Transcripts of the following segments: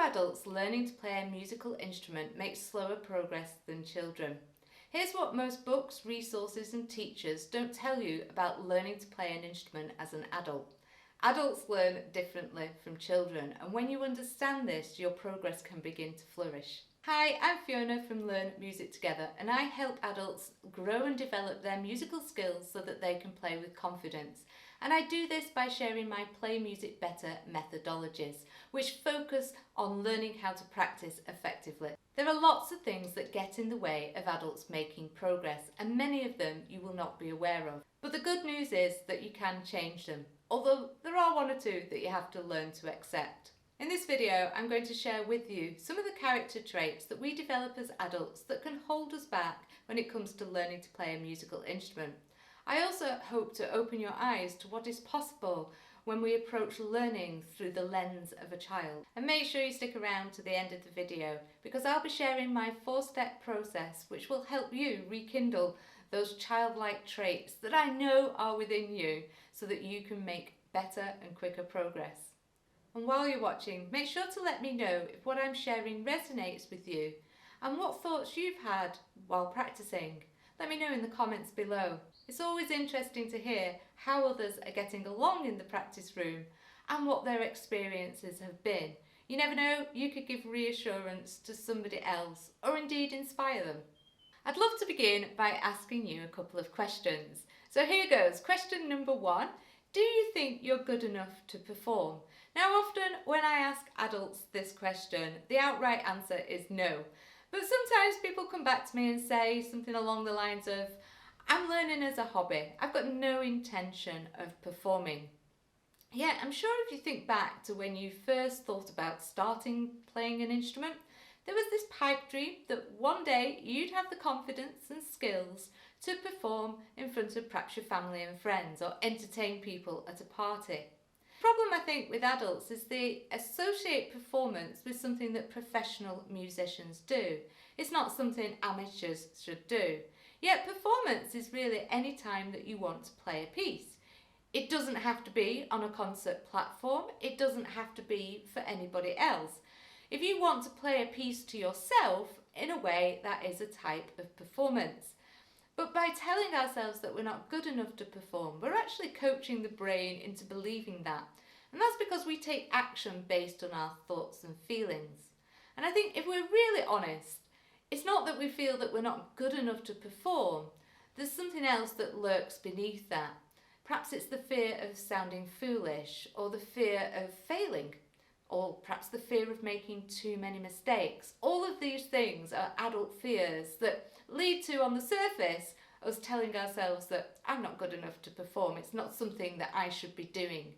adults learning to play a musical instrument makes slower progress than children? Here's what most books, resources and teachers don't tell you about learning to play an instrument as an adult. Adults learn differently from children, and when you understand this, your progress can begin to flourish. Hi, I'm Fiona from Learn Music Together, and I help adults grow and develop their musical skills so that they can play with confidence. And I do this by sharing my Play Music Better methodologies, which focus on learning how to practice effectively. There are lots of things that get in the way of adults making progress, and many of them you will not be aware of. But the good news is that you can change them, although there are one or two that you have to learn to accept. In this video, I'm going to share with you some of the character traits that we develop as adults that can hold us back when it comes to learning to play a musical instrument. I also hope to open your eyes to what is possible when we approach learning through the lens of a child. And make sure you stick around to the end of the video, because I'll be sharing my 4-step process which will help you rekindle those childlike traits that I know are within you so that you can make better and quicker progress. And while you're watching, make sure to let me know if what I'm sharing resonates with you and what thoughts you've had while practicing. Let me know in the comments below. It's always interesting to hear how others are getting along in the practice room and what their experiences have been. You never know, you could give reassurance to somebody else or indeed inspire them. I'd love to begin by asking you a couple of questions. So here goes. Question number 1. Do you think you're good enough to perform? Now often when I ask adults this question, the outright answer is no. But sometimes people come back to me and say something along the lines of, I'm learning as a hobby. I've got no intention of performing. Yeah, I'm sure if you think back to when you first thought about starting playing an instrument, there was this pipe dream that one day you'd have the confidence and skills to perform in front of perhaps your family and friends or entertain people at a party. The problem I think with adults is they associate performance with something that professional musicians do. It's not something amateurs should do. Yet performance is really any time that you want to play a piece. It doesn't have to be on a concert platform. It doesn't have to be for anybody else. If you want to play a piece to yourself, in a way, that is a type of performance. But by telling ourselves that we're not good enough to perform, we're actually coaching the brain into believing that. And that's because we take action based on our thoughts and feelings. And I think if we're really honest, it's not that we feel that we're not good enough to perform. There's something else that lurks beneath that. Perhaps it's the fear of sounding foolish, or the fear of failing, or perhaps the fear of making too many mistakes. All of these things are adult fears that lead to, on the surface, us telling ourselves that I'm not good enough to perform. It's not something that I should be doing.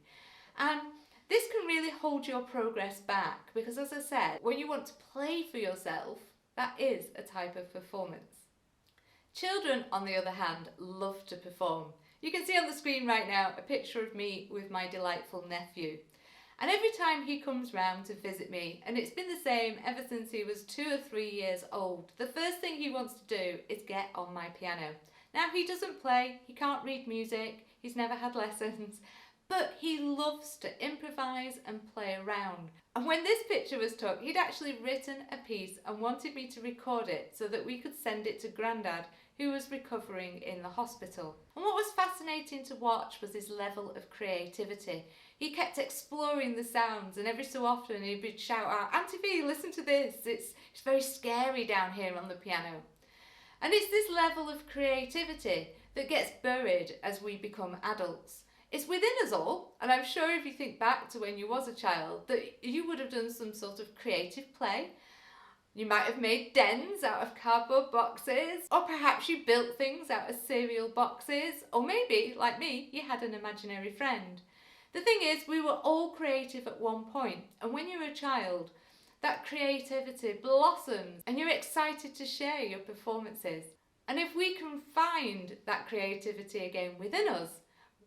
And this can really hold your progress back because, as I said, when you want to play for yourself, that is a type of performance. Children, on the other hand, love to perform. You can see on the screen right now a picture of me with my delightful nephew. And every time he comes round to visit me, and it's been the same ever since he was 2 or 3 years old, the first thing he wants to do is get on my piano. Now, he doesn't play, he can't read music, he's never had lessons, but he loves to improvise and play around. And when this picture was took, he'd actually written a piece and wanted me to record it so that we could send it to Grandad, who was recovering in the hospital. And what was fascinating to watch was his level of creativity. He kept exploring the sounds, and every so often he would shout out, "Auntie V, listen to this, it's very scary down here on the piano." And it's this level of creativity that gets buried as we become adults. It's within us all, and I'm sure if you think back to when you was a child that you would have done some sort of creative play. You might have made dens out of cardboard boxes, or perhaps you built things out of cereal boxes, or maybe, like me, you had an imaginary friend. The thing is, we were all creative at one point, and when you're a child, that creativity blossoms and you're excited to share your performances. And if we can find that creativity again within us,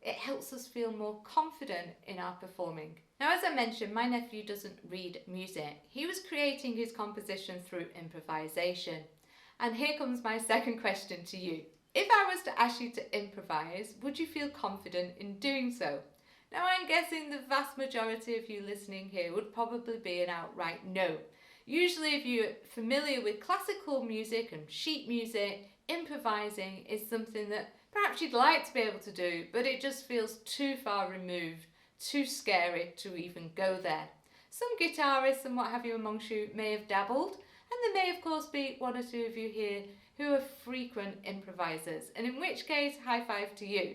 it helps us feel more confident in our performing. Now, as I mentioned, my nephew doesn't read music. He was creating his composition through improvisation. And here comes my second question to you. If I was to ask you to improvise, would you feel confident in doing so? Now I'm guessing the vast majority of you listening here would probably be an outright no. Usually if you're familiar with classical music and sheet music, improvising is something that perhaps you'd like to be able to do, but it just feels too far removed, too scary to even go there. Some guitarists and what have you amongst you may have dabbled, and there may of course be one or two of you here who are frequent improvisers, and in which case, high five to you.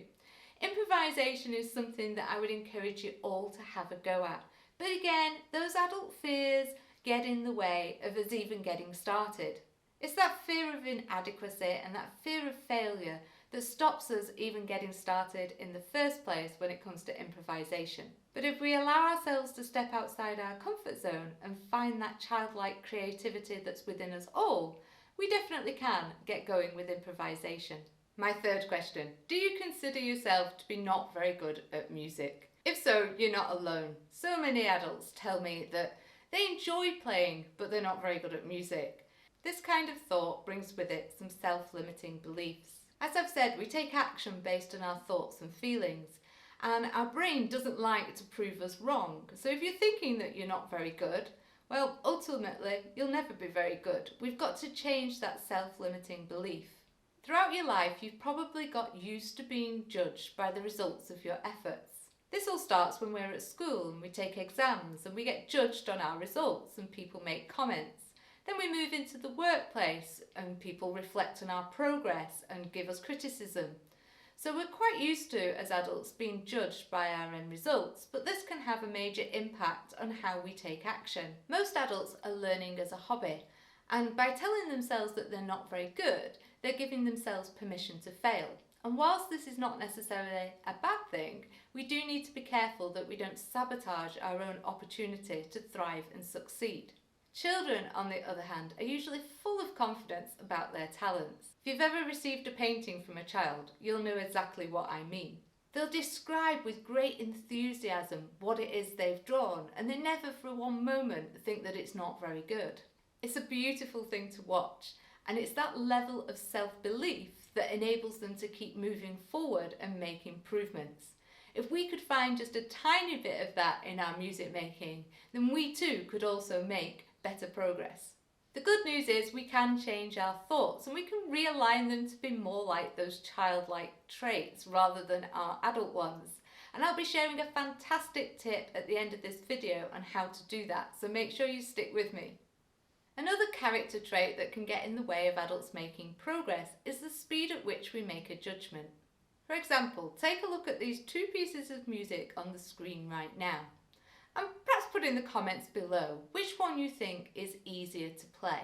Improvisation is something that I would encourage you all to have a go at. But again, those adult fears get in the way of us even getting started. It's that fear of inadequacy and that fear of failure that stops us even getting started in the first place when it comes to improvisation. But if we allow ourselves to step outside our comfort zone and find that childlike creativity that's within us all, we definitely can get going with improvisation. My third question, do you consider yourself to be not very good at music? If so, you're not alone. So many adults tell me that they enjoy playing, but they're not very good at music. This kind of thought brings with it some self-limiting beliefs. As I've said, we take action based on our thoughts and feelings, and our brain doesn't like to prove us wrong. So if you're thinking that you're not very good, well, ultimately, you'll never be very good. We've got to change that self-limiting belief. Throughout your life, you've probably got used to being judged by the results of your efforts. This all starts when we're at school and we take exams and we get judged on our results and people make comments. Then we move into the workplace and people reflect on our progress and give us criticism. So we're quite used to, as adults, being judged by our end results, but this can have a major impact on how we take action. Most adults are learning as a hobby, and by telling themselves that they're not very good, they're giving themselves permission to fail. And whilst this is not necessarily a bad thing, we do need to be careful that we don't sabotage our own opportunity to thrive and succeed. Children, on the other hand, are usually full of confidence about their talents. If you've ever received a painting from a child, you'll know exactly what I mean. They'll describe with great enthusiasm what it is they've drawn, and they never for one moment think that it's not very good. It's a beautiful thing to watch, and it's that level of self-belief that enables them to keep moving forward and make improvements. If we could find just a tiny bit of that in our music making, then we too could also make better progress. The good news is we can change our thoughts and we can realign them to be more like those childlike traits rather than our adult ones. And I'll be sharing a fantastic tip at the end of this video on how to do that, so make sure you stick with me. Another character trait that can get in the way of adults making progress is the speed at which we make a judgment. For example, take a look at these two pieces of music on the screen right now. And perhaps put in the comments below which one you think is easier to play.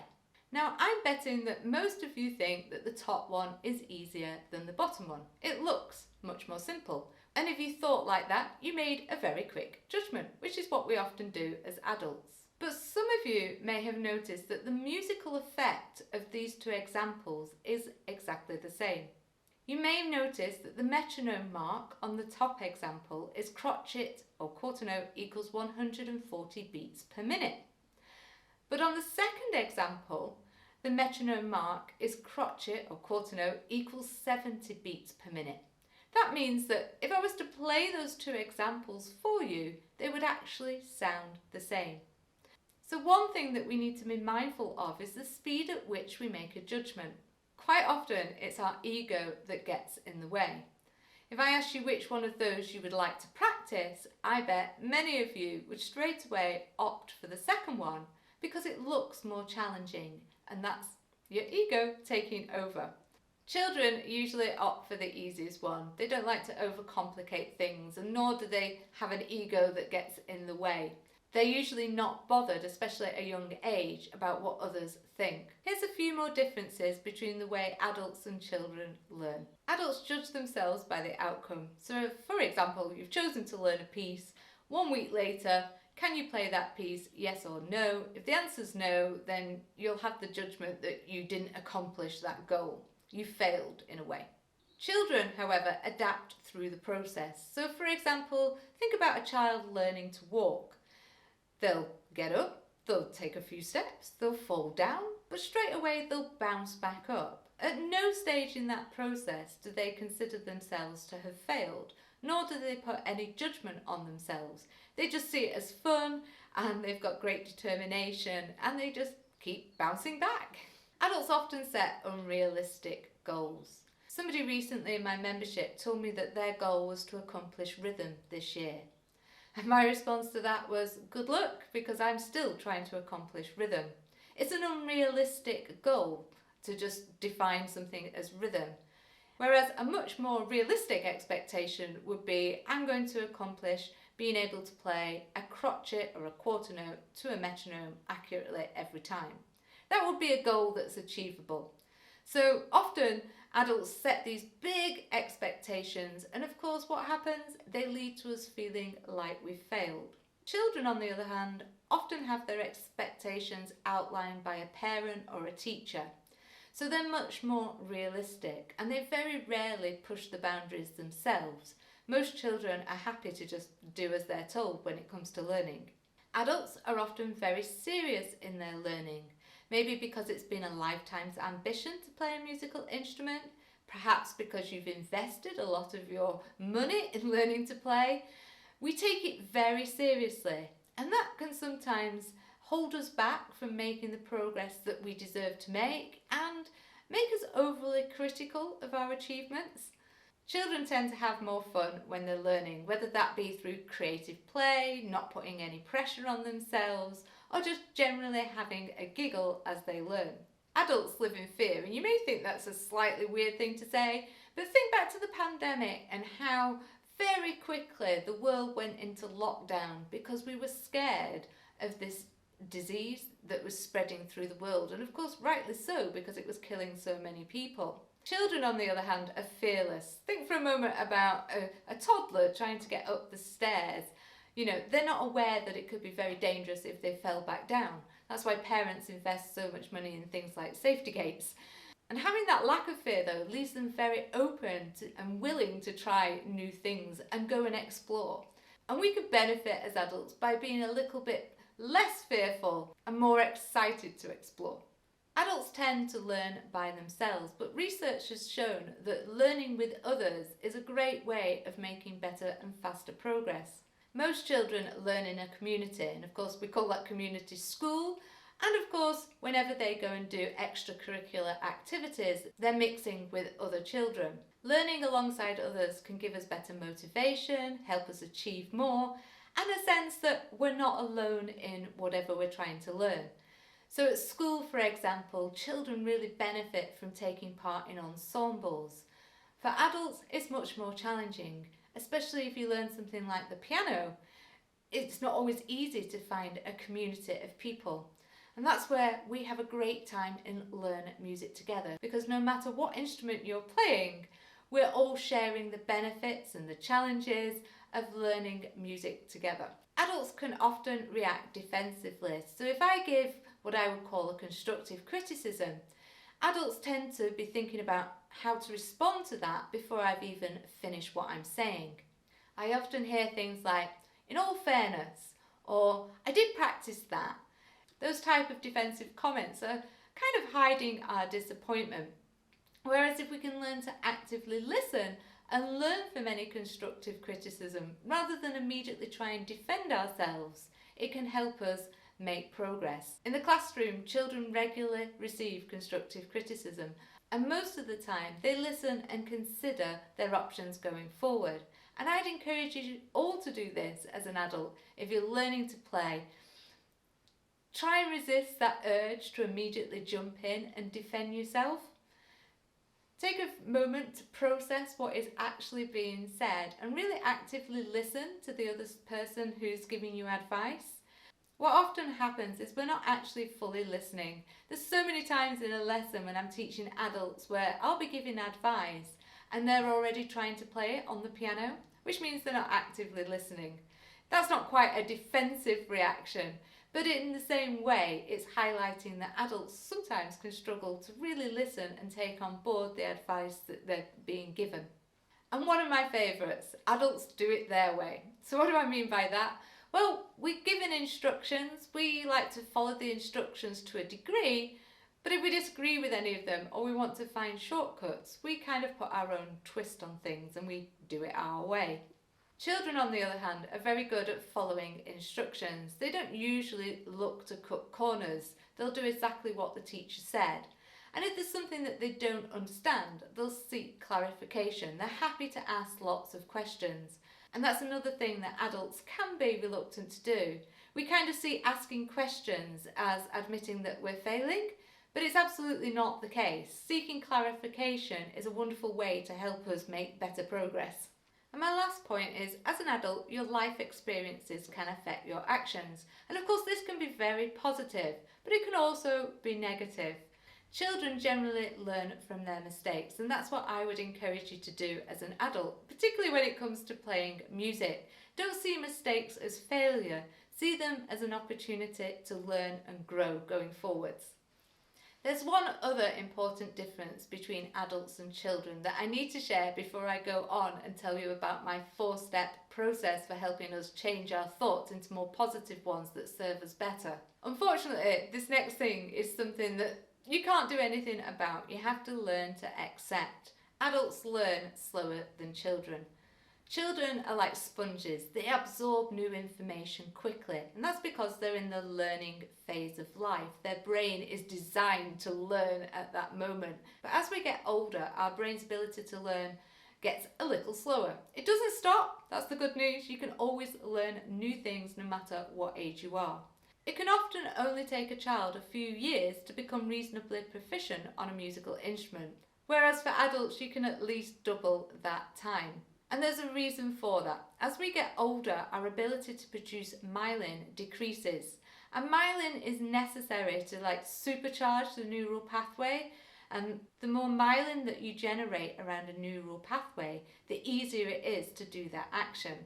Now I'm betting that most of you think that the top one is easier than the bottom one. It looks much more simple. And if you thought like that, you made a very quick judgment, which is what we often do as adults. But some of you may have noticed that the musical effect of these two examples is exactly the same. You may have noticed that the metronome mark on the top example is crotchet or quarter note equals 140 beats per minute. But on the second example, the metronome mark is crotchet or quarter note equals 70 beats per minute. That means that if I was to play those two examples for you, they would actually sound the same. So one thing that we need to be mindful of is the speed at which we make a judgment. Quite often it's our ego that gets in the way. If I asked you which one of those you would like to practice, I bet many of you would straight away opt for the second one because it looks more challenging, and that's your ego taking over. Children usually opt for the easiest one. They don't like to overcomplicate things, and nor do they have an ego that gets in the way. They're usually not bothered, especially at a young age, about what others think. Here's a few more differences between the way adults and children learn. Adults judge themselves by the outcome. So, for example, you've chosen to learn a piece. 1 week later, can you play that piece, yes or no? If the answer's no, then you'll have the judgment that you didn't accomplish that goal. You failed in a way. Children, however, adapt through the process. So, for example, think about a child learning to walk. They'll get up, they'll take a few steps, they'll fall down, but straight away they'll bounce back up. At no stage in that process do they consider themselves to have failed, nor do they put any judgment on themselves. They just see it as fun, and they've got great determination, and they just keep bouncing back. Adults often set unrealistic goals. Somebody recently in my membership told me that their goal was to accomplish rhythm this year. And my response to that was, good luck, because I'm still trying to accomplish rhythm. It's an unrealistic goal to just define something as rhythm. Whereas a much more realistic expectation would be, I'm going to accomplish being able to play a crotchet or a quarter note to a metronome accurately every time. That would be a goal that's achievable. So often adults set these big expectations, and of course what happens? They lead to us feeling like we've failed. Children, on the other hand, often have their expectations outlined by a parent or a teacher. So they're much more realistic, and they very rarely push the boundaries themselves. Most children are happy to just do as they're told when it comes to learning. Adults are often very serious in their learning, maybe because it's been a lifetime's ambition to play a musical instrument, perhaps because you've invested a lot of your money in learning to play. We take it very seriously, and that can sometimes hold us back from making the progress that we deserve to make and make us overly critical of our achievements. Children tend to have more fun when they're learning, whether that be through creative play, not putting any pressure on themselves, or just generally having a giggle as they learn. Adults live in fear, and you may think that's a slightly weird thing to say, but think back to the pandemic and how very quickly the world went into lockdown because we were scared of this disease that was spreading through the world, and of course rightly so, because it was killing so many people. Children, on the other hand, are fearless. Think for a moment about a toddler trying to get up the stairs. You know, they're not aware that it could be very dangerous if they fell back down. That's why parents invest so much money in things like safety gates. And having that lack of fear, though, leaves them very open and willing to try new things and go and explore. And we could benefit as adults by being a little bit less fearful and more excited to explore. Adults tend to learn by themselves, but research has shown that learning with others is a great way of making better and faster progress. Most children learn in a community, and of course we call that community school, and of course whenever they go and do extracurricular activities, they're mixing with other children. Learning alongside others can give us better motivation, help us achieve more, and a sense that we're not alone in whatever we're trying to learn. So at school, for example, children really benefit from taking part in ensembles. For adults, it's much more challenging, especially if you learn something like the piano. It's not always easy to find a community of people. And that's where we have a great time in Learn Music Together, because no matter what instrument you're playing, we're all sharing the benefits and the challenges of learning music together. Adults can often react defensively, so if I give what I would call a constructive criticism, adults tend to be thinking about how to respond to that before I've even finished what I'm saying. I often hear things like, in all fairness, or I did practice that. Those type of defensive comments are kind of hiding our disappointment. Whereas if we can learn to actively listen and learn from any constructive criticism, rather than immediately try and defend ourselves, it can help us make progress. In the classroom, children regularly receive constructive criticism, and most of the time they listen and consider their options going forward. And I'd encourage you all to do this as an adult if you're learning to play. Try and resist that urge to immediately jump in and defend yourself. Take a moment to process what is actually being said and really actively listen to the other person who's giving you advice. What often happens is we're not actually fully listening. There's so many times in a lesson when I'm teaching adults where I'll be giving advice and they're already trying to play it on the piano, which means they're not actively listening. That's not quite a defensive reaction, but in the same way, it's highlighting that adults sometimes can struggle to really listen and take on board the advice that they're being given. And one of my favourites, adults do it their way. So what do I mean by that? Well, we're given instructions, we like to follow the instructions to a degree, But if we disagree with any of them or we want to find shortcuts, we kind of put our own twist on things and we do it our way. Children, on the other hand, are very good at following instructions. They don't usually look to cut corners. They'll do exactly what the teacher said. And if there's something that they don't understand, they'll seek clarification. They're happy to ask lots of questions. And that's another thing that adults can be reluctant to do. We kind of see asking questions as admitting that we're failing, but it's absolutely not the case. Seeking clarification is a wonderful way to help us make better progress. And my last point is, as an adult, your life experiences can affect your actions. And of course, this can be very positive, but it can also be negative. Children generally learn from their mistakes, and that's what I would encourage you to do as an adult, particularly when it comes to playing music. Don't see mistakes as failure. See them as an opportunity to learn and grow going forwards. There's one other important difference between adults and children that I need to share before I go on and tell you about my 4-step process for helping us change our thoughts into more positive ones that serve us better. Unfortunately, this next thing is something that you can't do anything about. You have to learn to accept. Adults learn slower than children. Children are like sponges. They absorb new information quickly, and that's because they're in the learning phase of life. Their brain is designed to learn at that moment. But as we get older, our brain's ability to learn gets a little slower. It doesn't stop. That's the good news. You can always learn new things no matter what age you are. It can often only take a child a few years to become reasonably proficient on a musical instrument, whereas for adults you can at least double that time. And there's a reason for that. As we get older, our ability to produce myelin decreases. And myelin is necessary to supercharge the neural pathway. And the more myelin that you generate around a neural pathway, the easier it is to do that action.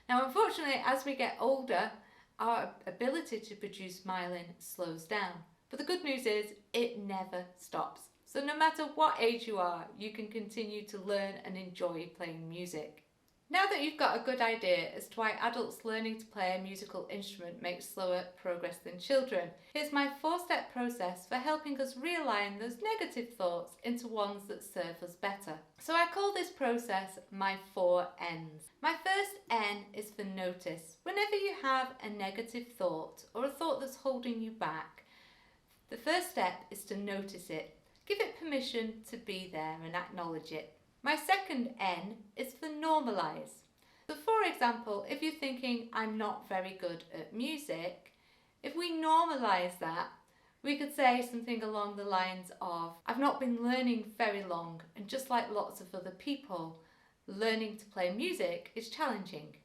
Now, unfortunately, as we get older, our ability to produce myelin slows down. But the good news is it never stops. So no matter what age you are, you can continue to learn and enjoy playing music. Now that you've got a good idea as to why adults learning to play a musical instrument makes slower progress than children, here's my 4-step process for helping us realign those negative thoughts into ones that serve us better. So I call this process my 4 N's. My first N is for notice. Whenever you have a negative thought or a thought that's holding you back, the first step is to notice it. Give it permission to be there and acknowledge it. My second N is for normalize. So for example, if you're thinking, I'm not very good at music, if we normalize that, we could say something along the lines of, I've not been learning very long, and just like lots of other people, learning to play music is challenging.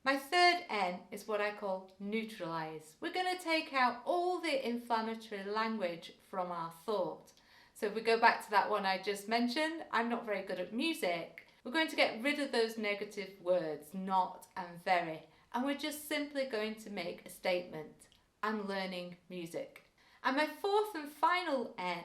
My third N is what I call neutralize. We're going to take out all the inflammatory language from our thought. So if we go back to that one I just mentioned, I'm not very good at music, we're going to get rid of those negative words, not and very, and we're just simply going to make a statement. I'm learning music. And my 4th and final N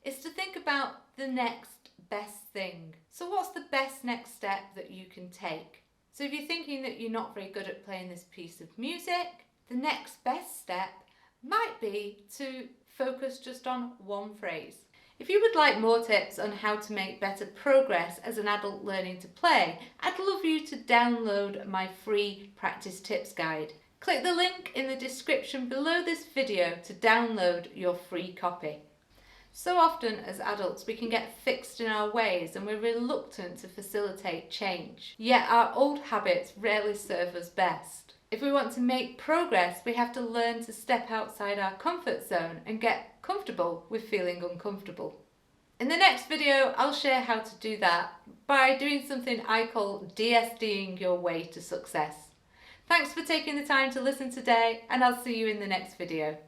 is to think about the next best thing. So what's the best next step that you can take? So if you're thinking that you're not very good at playing this piece of music, the next best step might be to focus just on one phrase. If you would like more tips on how to make better progress as an adult learning to play, I'd love you to download my free practice tips guide. Click the link in the description below this video to download your free copy. So often as adults we can get fixed in our ways and we're reluctant to facilitate change. Yet our old habits rarely serve us best. If we want to make progress, we have to learn to step outside our comfort zone and get comfortable with feeling uncomfortable. In the next video, I'll share how to do that by doing something I call DSDing your way to success. Thanks for taking the time to listen today, and I'll see you in the next video.